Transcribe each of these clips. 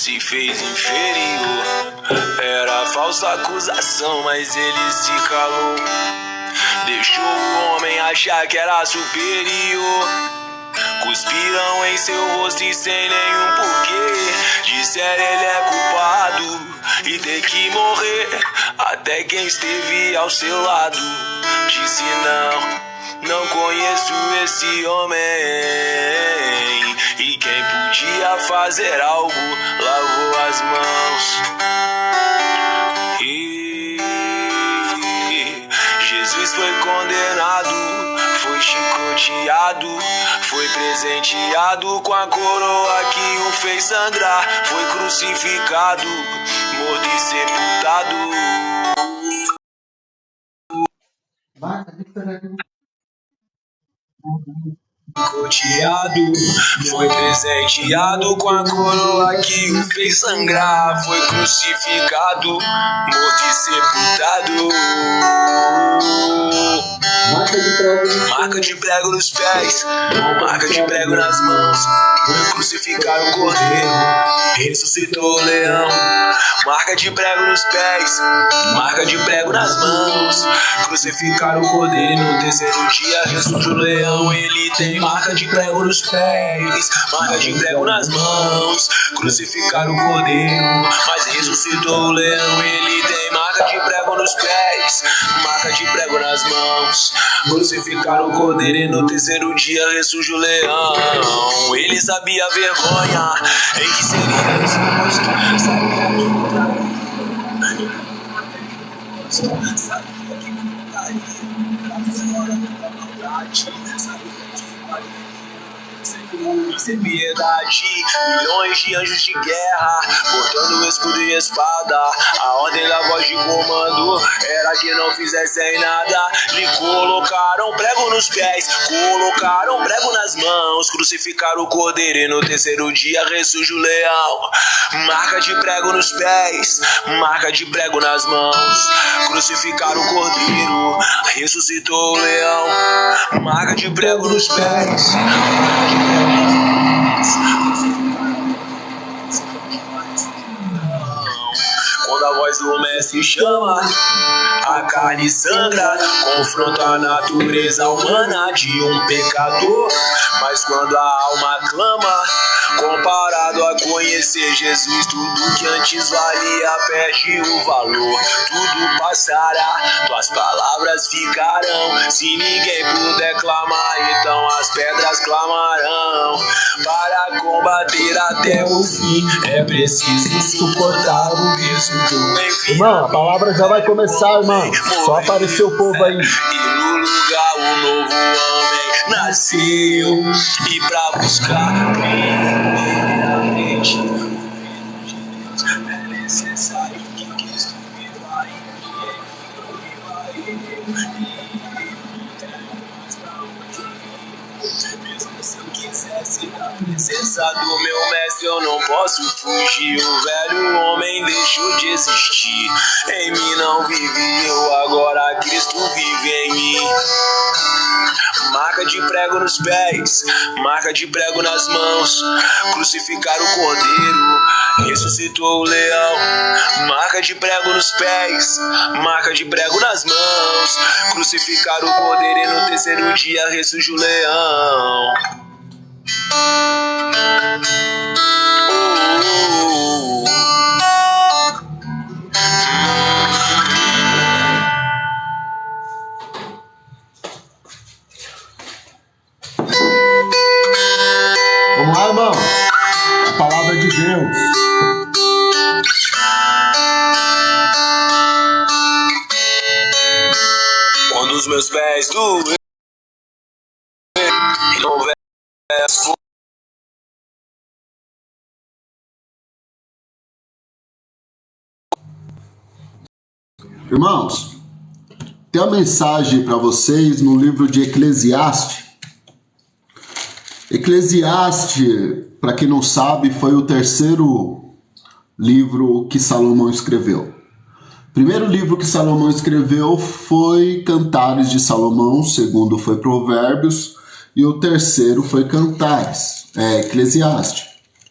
se fez inferior. Era falsa acusação, mas ele se calou. Deixou o homem achar que era superior. Cuspiram em seu rosto e sem nenhum porquê. Disseram ele é culpado e tem que morrer. Até quem esteve ao seu lado disse não conheço esse homem. E quem podia fazer algo lavou as mãos. E Jesus foi condenado, foi chicoteado, foi presenteado com a coroa que o fez sangrar. Foi crucificado, morto e sepultado. Chicoteado, foi presenteado com a coroa que o fez sangrar. Foi crucificado, morto e sepultado. Marca de prego nos pés, marca de prego nas mãos. Crucificaram o cordeiro, ressuscitou o leão. Marca de prego nos pés, marca de prego nas mãos. Crucificaram o cordeiro e no terceiro dia ressurgiu o leão. Ele tem marca de prego nos pés, marca de prego nas mãos. Crucificaram o cordeiro, mas ressuscitou o leão. Ele tem marca de prego nos pés, marca de prego nas mãos. Crucificaram o cordeiro e no terceiro dia ressurgiu o leão. Ele sabia a vergonha em que seria exposto. Sabia que fora da maldade. Sem piedade, milhões de anjos de guerra, portando escudo e espada. A ordem da voz de comando era que não fizessem nada. Lhe colocaram prego nos pés, colocaram prego nas mãos. Crucificaram o cordeiro e no terceiro dia ressurge o leão. Marca de prego nos pés, marca de prego nas mãos. Crucificaram o cordeiro, ressuscitou o leão. Marca de prego nos pés, marca de prego. Quando a voz do mestre chama, a carne sangra, confronta a natureza humana de um pecador. Mas quando a alma clama, comparado a conhecer Jesus, tudo que antes valia perde o valor. Tudo passará, tuas palavras ficarão. Se ninguém puder clamar, então as pedras clamarão. Para combater até o fim, é preciso suportar o peso do enfim. Irmão, a palavra já vai começar, irmão. Só apareceu o povo aí. E no lugar o novo homem nasceu. E pra buscar primeiramente é necessário que Cristo viva em mesmo se eu quisesse na presença do meu mestre, eu não posso fugir. O velho homem deixou de existir. Em mim não vive eu, agora Cristo vive em mim. Marca de prego nos pés, marca de prego nas mãos. Crucificaram o cordeiro, ressuscitou o leão. Marca de prego nos pés, marca de prego nas mãos. Crucificaram o cordeiro e no terceiro dia ressurgiu o leão. Vamos lá, irmão. A palavra de Deus. Quando os meus pés doem, não houver força. Irmãos, tem uma mensagem para vocês no livro de Eclesiastes. Eclesiastes, para quem não sabe, foi o terceiro livro que Salomão escreveu. O primeiro livro que Salomão escreveu foi Cantares de Salomão, o segundo foi Provérbios e o terceiro foi Cantares, Eclesiastes.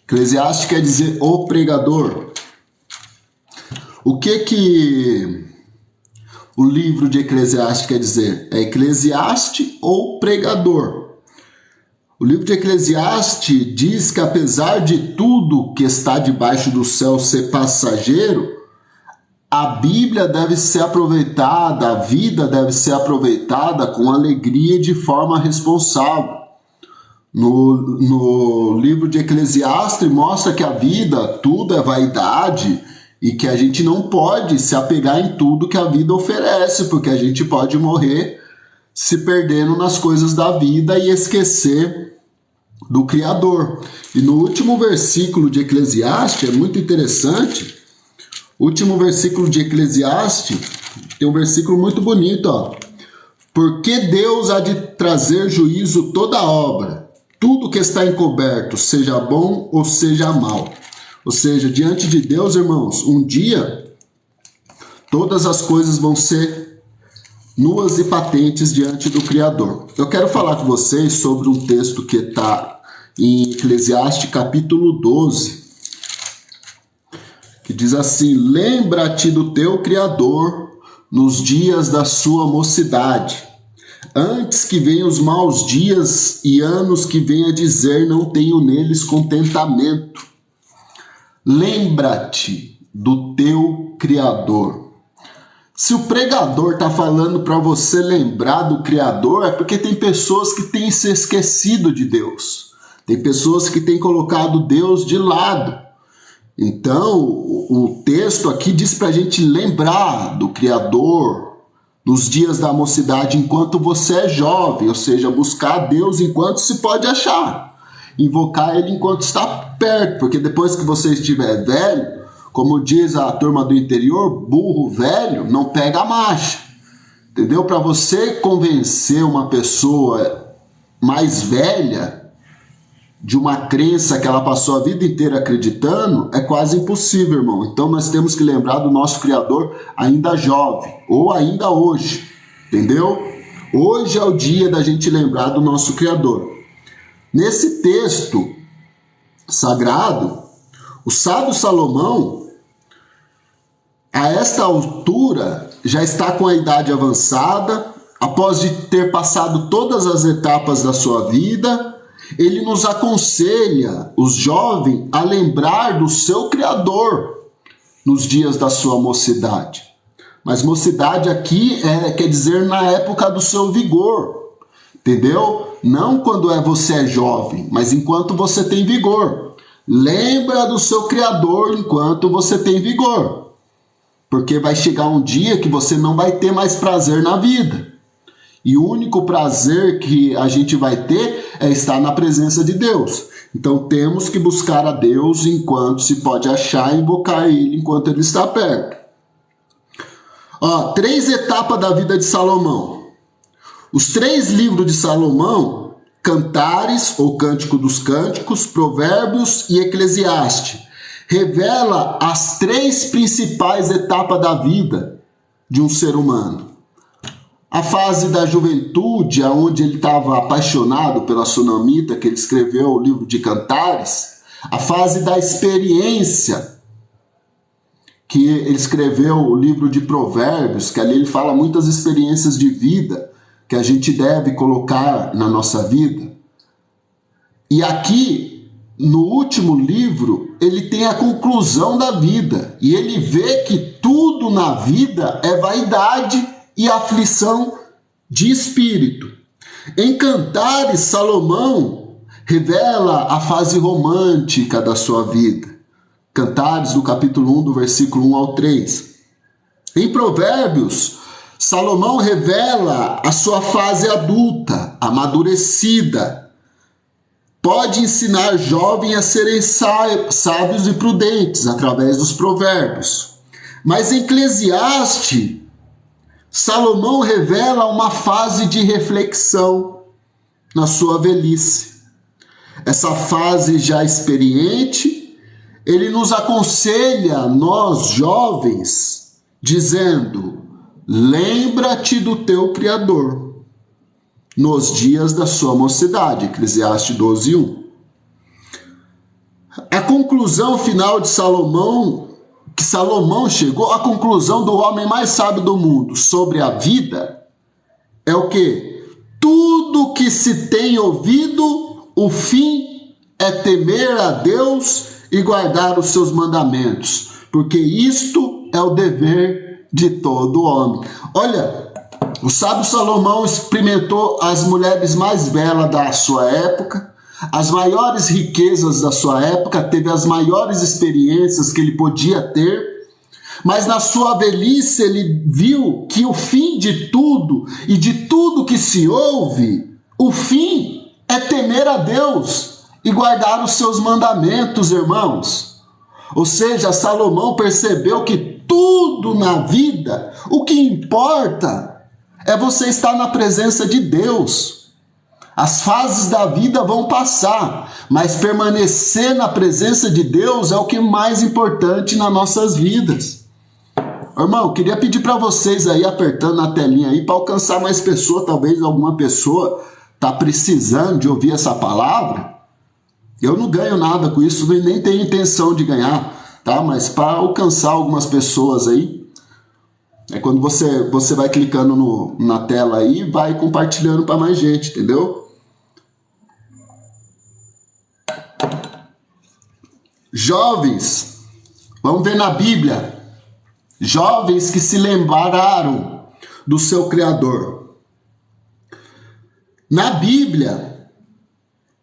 Eclesiastes quer dizer o pregador. O que o livro de Eclesiastes quer dizer? É Eclesiastes ou pregador. O livro de Eclesiastes diz que apesar de tudo que está debaixo do céu ser passageiro, a Bíblia deve ser aproveitada, a vida deve ser aproveitada com alegria e de forma responsável. No livro de Eclesiastes mostra que a vida, tudo é vaidade e que a gente não pode se apegar em tudo que a vida oferece, porque a gente pode morrer se perdendo nas coisas da vida e esquecer do Criador. E no último versículo de Eclesiastes, é muito interessante, o último versículo de Eclesiastes, tem um versículo muito bonito, ó. Porque Deus há de trazer juízo toda obra, tudo que está encoberto, seja bom ou seja mal. Ou seja, diante de Deus, irmãos, um dia todas as coisas vão ser nuas e patentes diante do Criador. Eu quero falar com vocês sobre um texto que está em Eclesiastes capítulo 12, que diz assim: lembra-te do teu Criador nos dias da sua mocidade, antes que venham os maus dias e anos que venha dizer não tenho neles contentamento. Lembra-te do teu Criador. Se o pregador está falando para você lembrar do Criador, é porque tem pessoas que têm se esquecido de Deus. Tem pessoas que têm colocado Deus de lado. Então, o texto aqui diz para a gente lembrar do Criador nos dias da mocidade, enquanto você é jovem, ou seja, buscar Deus enquanto se pode achar, invocar Ele enquanto está perto, porque depois que você estiver velho, como diz a turma do interior, burro velho não pega a marcha, entendeu? Para você convencer uma pessoa mais velha de uma crença que ela passou a vida inteira acreditando, é quase impossível, irmão. Então nós temos que lembrar do nosso Criador ainda jovem, ou ainda hoje, entendeu? Hoje é o dia da gente lembrar do nosso Criador. Nesse texto sagrado, o sábio Salomão, a esta altura, já está com a idade avançada, após de ter passado todas as etapas da sua vida. Ele nos aconselha, os jovens, a lembrar do seu Criador nos dias da sua mocidade. Mas mocidade aqui quer dizer na época do seu vigor, entendeu? Não quando você é jovem, mas enquanto você tem vigor. Lembra do seu Criador enquanto você tem vigor, porque vai chegar um dia que você não vai ter mais prazer na vida. E o único prazer que a gente vai ter é estar na presença de Deus. Então temos que buscar a Deus enquanto se pode achar e invocar Ele enquanto Ele está perto. 3 etapas da vida de Salomão. Os 3 livros de Salomão, Cantares ou Cântico dos Cânticos, Provérbios e Eclesiastes, revela as 3 principais etapas da vida de um ser humano. A fase da juventude, onde ele estava apaixonado pela sunamita, que ele escreveu o livro de Cantares. A fase da experiência, que ele escreveu o livro de Provérbios, que ali ele fala muitas experiências de vida que a gente deve colocar na nossa vida. E aqui, no último livro, ele tem a conclusão da vida. E ele vê que tudo na vida é vaidade e aflição de espírito. Em Cantares, Salomão revela a fase romântica da sua vida. Cantares, no capítulo 1, do versículo 1 ao 3. Em Provérbios, Salomão revela a sua fase adulta, amadurecida. Pode ensinar jovens a serem sábios e prudentes através dos provérbios. Mas em Eclesiastes, Salomão revela uma fase de reflexão na sua velhice. Essa fase já experiente, ele nos aconselha, nós jovens, dizendo: lembra-te do teu Criador nos dias da sua mocidade. Eclesiastes 12:1. A conclusão final de Salomão, que Salomão chegou à conclusão do homem mais sábio do mundo sobre a vida, é o quê? Tudo que se tem ouvido, o fim é temer a Deus e guardar os seus mandamentos, porque isto é o dever de todo homem. Olha, o sábio Salomão experimentou as mulheres mais belas da sua época, as maiores riquezas da sua época, teve as maiores experiências que ele podia ter, mas na sua velhice ele viu que o fim de tudo e de tudo que se ouve, o fim é temer a Deus e guardar os seus mandamentos, irmãos. Ou seja, Salomão percebeu que tudo na vida, o que importa é você estar na presença de Deus. As fases da vida vão passar, mas permanecer na presença de Deus é o que é mais importante nas nossas vidas. Irmão, queria pedir para vocês aí, apertando na telinha aí, para alcançar mais pessoas, talvez alguma pessoa está precisando de ouvir essa palavra. Eu não ganho nada com isso, nem tenho intenção de ganhar, tá? Mas para alcançar algumas pessoas aí, é quando você vai clicando na tela aí, vai compartilhando para mais gente, entendeu? Jovens, vamos ver na Bíblia, jovens que se lembraram do seu Criador. Na Bíblia,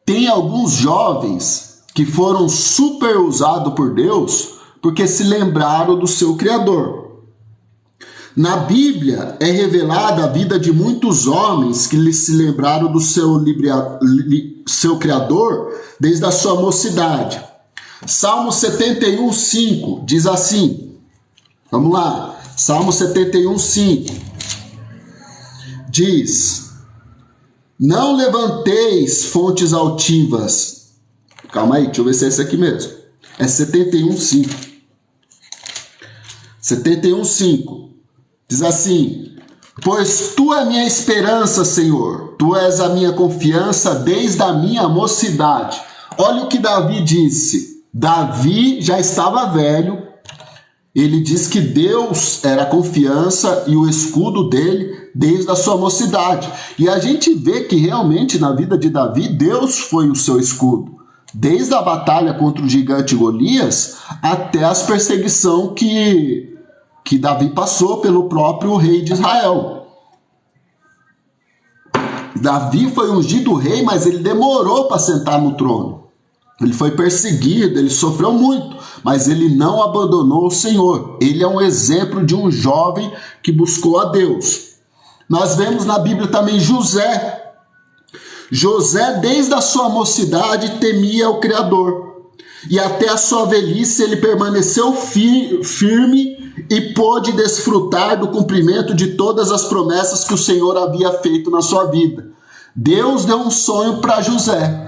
tem alguns jovens que foram super usados por Deus porque se lembraram do seu Criador. Na Bíblia é revelada a vida de muitos homens que se lembraram do seu Criador desde a sua mocidade. Salmo 71:5 diz assim, vamos lá, Salmo 71:5 diz: não levanteis fontes altivas. Calma aí, deixa eu ver se é esse aqui mesmo. É 71:5. 71:5 diz assim: pois tu é minha esperança, Senhor, tu és a minha confiança desde a minha mocidade. Olha o que Davi disse. Davi já estava velho, ele diz que Deus era a confiança e o escudo dele desde a sua mocidade. E a gente vê que realmente na vida de Davi, Deus foi o seu escudo. Desde a batalha contra o gigante Golias até as perseguições que Davi passou pelo próprio rei de Israel. Davi foi ungido rei, mas ele demorou para sentar no trono. Ele foi perseguido, ele sofreu muito, mas ele não abandonou o Senhor. Ele é um exemplo de um jovem que buscou a Deus. Nós vemos na Bíblia também José. José, desde a sua mocidade, temia o Criador. E até a sua velhice ele permaneceu firme e pôde desfrutar do cumprimento de todas as promessas que o Senhor havia feito na sua vida. Deus deu um sonho para José.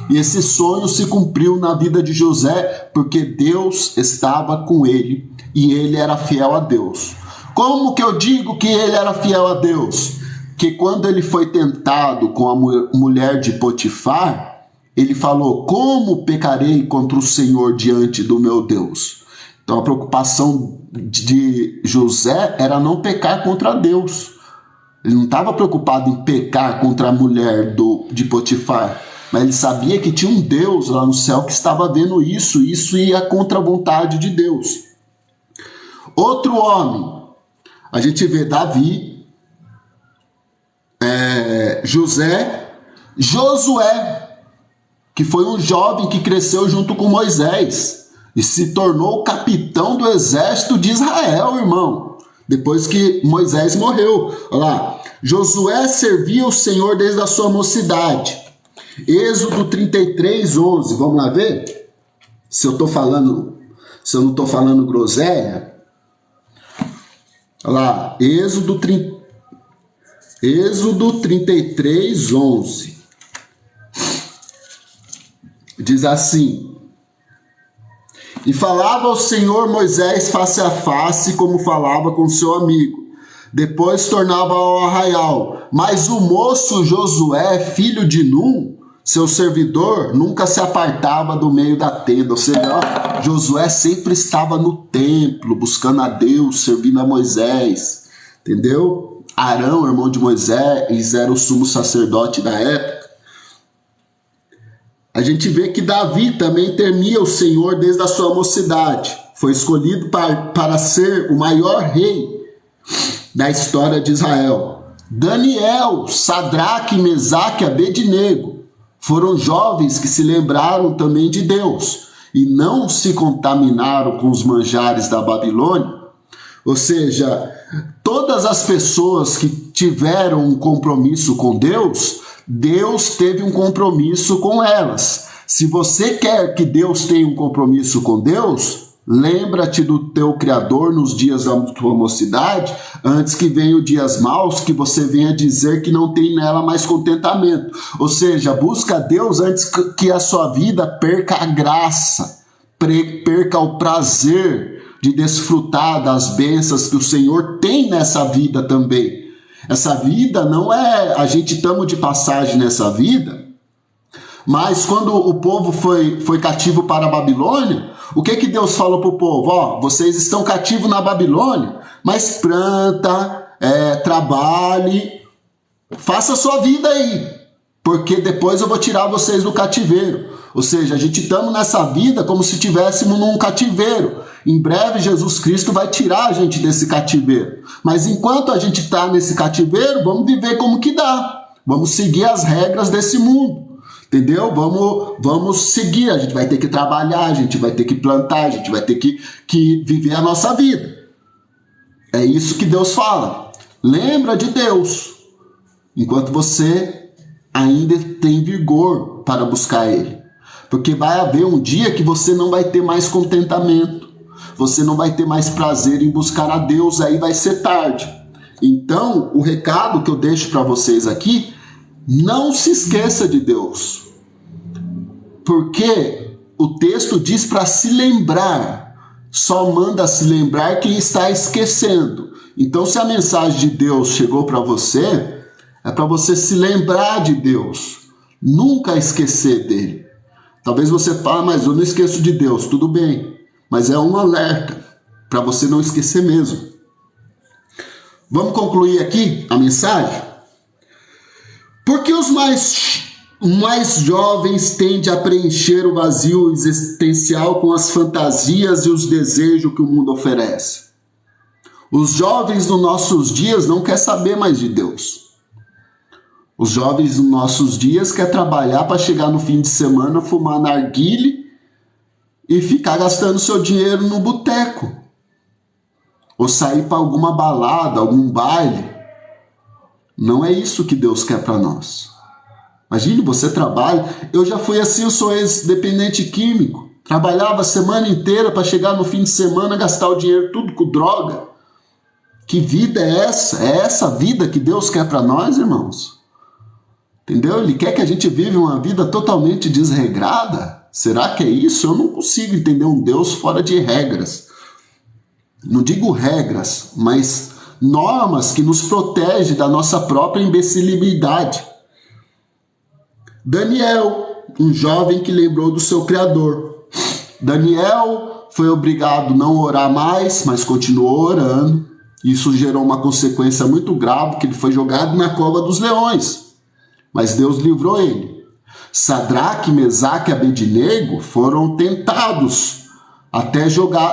E esse sonho se cumpriu na vida de José, porque Deus estava com ele e ele era fiel a Deus. Como que eu digo que ele era fiel a Deus? Que quando ele foi tentado com a mulher de Potifar, ele falou: como pecarei contra o Senhor diante do meu Deus? Então a preocupação de José era não pecar contra Deus. Ele não estava preocupado em pecar contra a mulher de Potifar. Mas ele sabia que tinha um Deus lá no céu que estava vendo isso ia contra a vontade de Deus. Outro homem, a gente vê Davi, Josué, que foi um jovem que cresceu junto com Moisés e se tornou o capitão do exército de Israel, irmão, depois que Moisés morreu. Olha lá, Josué servia o Senhor desde a sua mocidade. Êxodo 33:11, vamos lá ver? Se eu não estou falando groselha. Olha lá, Êxodo 33:11. Diz assim: e falava ao Senhor Moisés face a face, como falava com seu amigo. Depois tornava ao arraial. Mas o moço Josué, filho de Num, seu servidor nunca se apartava do meio da tenda. Ou seja, ó, Josué sempre estava no templo, buscando a Deus, servindo a Moisés. Entendeu? Arão, irmão de Moisés, era o sumo sacerdote da época. A gente vê que Davi também temia o Senhor desde a sua mocidade. Foi escolhido para ser o maior rei da história de Israel. Daniel, Sadraque, Mesaque e Abednego foram jovens que se lembraram também de Deus e não se contaminaram com os manjares da Babilônia. Ou seja, todas as pessoas que tiveram um compromisso com Deus, Deus teve um compromisso com elas. Se você quer que Deus tenha um compromisso com Deus, lembra-te do teu Criador nos dias da tua mocidade, antes que venham dias maus, que você venha dizer que não tem nela mais contentamento. Ou seja, busca Deus antes que a sua vida perca a graça, perca o prazer de desfrutar das bênçãos que o Senhor tem nessa vida também. Essa vida não é... A gente estamos de passagem nessa vida, mas quando o povo foi cativo para a Babilônia, o que Deus falou para o povo? Ó, vocês estão cativos na Babilônia, mas planta, trabalhe, faça a sua vida aí, porque depois eu vou tirar vocês do cativeiro. Ou seja, a gente estamos nessa vida como se estivéssemos num cativeiro. Em breve Jesus Cristo vai tirar a gente desse cativeiro. Mas enquanto a gente está nesse cativeiro, vamos viver como que dá. Vamos seguir as regras desse mundo. Entendeu? Vamos seguir, a gente vai ter que trabalhar, a gente vai ter que plantar, a gente vai ter que viver a nossa vida. É isso que Deus fala. Lembra de Deus, enquanto você ainda tem vigor para buscar Ele. Porque vai haver um dia que você não vai ter mais contentamento, você não vai ter mais prazer em buscar a Deus, aí vai ser tarde. Então, o recado que eu deixo para vocês aqui, não se esqueça de Deus, porque o texto diz para se lembrar, só manda se lembrar quem está esquecendo. Então, se a mensagem de Deus chegou para você, é para você se lembrar de Deus, nunca esquecer dele. Talvez você fale, mas eu não esqueço de Deus, tudo bem, mas é um alerta para você não esquecer mesmo. Vamos concluir aqui a mensagem? Porque os mais jovens tendem a preencher o vazio existencial com as fantasias e os desejos que o mundo oferece. Os jovens dos nossos dias não querem saber mais de Deus. Os jovens dos nossos dias querem trabalhar para chegar no fim de semana, fumar narguile e ficar gastando seu dinheiro no boteco. Ou sair para alguma balada, algum baile. Não é isso que Deus quer para nós. Imagine, você trabalha. Eu já fui assim, eu sou ex-dependente químico. Trabalhava a semana inteira para chegar no fim de semana, gastar o dinheiro tudo com droga. Que vida é essa? É essa vida que Deus quer para nós, irmãos? Entendeu? Ele quer que a gente viva uma vida totalmente desregrada? Será que é isso? Eu não consigo entender um Deus fora de regras. Não digo regras, mas normas que nos protegem da nossa própria imbecilidade. Daniel, um jovem que lembrou do seu Criador. Daniel foi obrigado a não orar mais, mas continuou orando. Isso gerou uma consequência muito grave, que ele foi jogado na cova dos leões. Mas Deus livrou ele. Sadraque, Mesaque e Abednego foram tentados até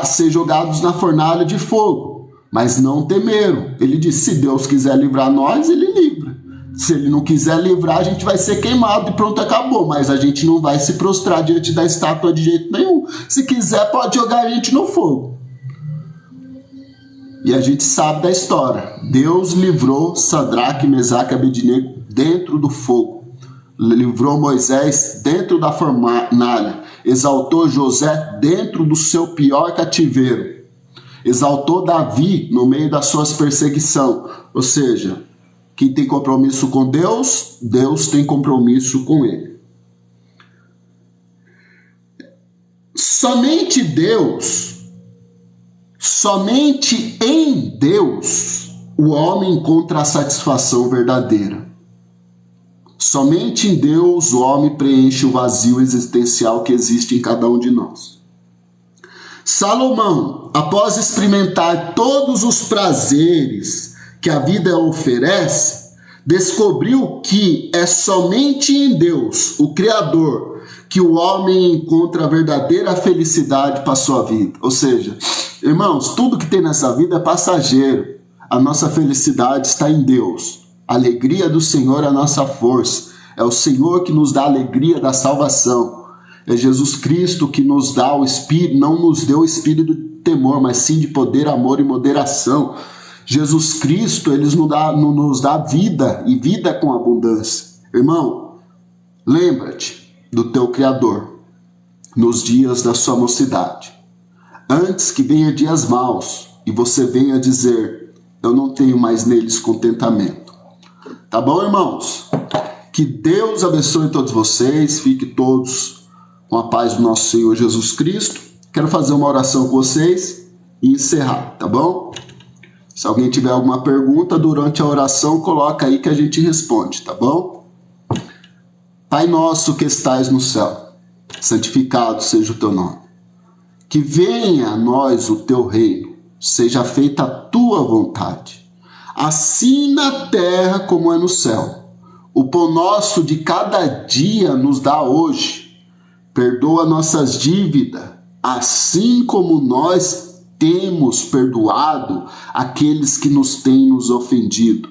ser jogados na fornalha de fogo, mas não temeram. Ele disse, se Deus quiser livrar nós, ele livra. Se ele não quiser livrar, a gente vai ser queimado e pronto, acabou. Mas a gente não vai se prostrar diante da estátua de jeito nenhum. Se quiser, pode jogar a gente no fogo. E a gente sabe da história. Deus livrou Sadraque, Mesaque e Abednego dentro do fogo. Livrou Moisés dentro da fornalha. Exaltou José dentro do seu pior cativeiro. Exaltou Davi no meio das suas perseguições. Ou seja, quem tem compromisso com Deus, Deus tem compromisso com ele. Somente em Deus, o homem encontra a satisfação verdadeira. Somente em Deus o homem preenche o vazio existencial que existe em cada um de nós. Salomão, após experimentar todos os prazeres que a vida oferece, descobriu que é somente em Deus, o Criador, que o homem encontra a verdadeira felicidade para a sua vida. Ou seja, irmãos, tudo que tem nessa vida é passageiro. A nossa felicidade está em Deus. A alegria do Senhor é a nossa força. É o Senhor que nos dá a alegria da salvação. É Jesus Cristo que nos dá o Espírito, não nos deu o espírito de temor, mas sim de poder, amor e moderação. Jesus Cristo, ele nos dá vida e vida com abundância. Irmão, lembra-te do teu Criador nos dias da sua mocidade. Antes que venha dias maus e você venha dizer, eu não tenho mais neles contentamento. Tá bom, irmãos? Que Deus abençoe todos vocês, fique todos com a paz do nosso Senhor Jesus Cristo. Quero fazer uma oração com vocês e encerrar, tá bom? Se alguém tiver alguma pergunta durante a oração, coloca aí que a gente responde, tá bom? Pai nosso que estais no céu, santificado seja o teu nome. Que venha a nós o teu reino, seja feita a tua vontade, assim na terra como é no céu. O pão nosso de cada dia nos dá hoje. Perdoa nossas dívidas, assim como nós temos perdoado aqueles que nos têm nos ofendido.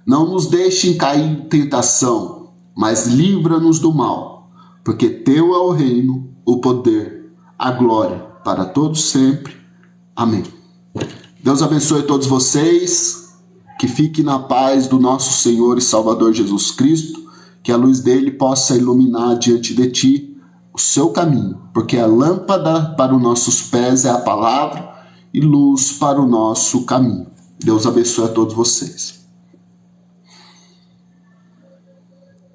Não nos deixem cair em tentação, mas livra-nos do mal, porque teu é o reino, o poder, a glória, para todos sempre. Amém. Deus abençoe todos vocês. Que fique na paz do nosso Senhor e Salvador Jesus Cristo, que a luz dele possa iluminar diante de ti o seu caminho, porque a lâmpada para os nossos pés é a palavra e luz para o nosso caminho. Deus abençoe a todos vocês.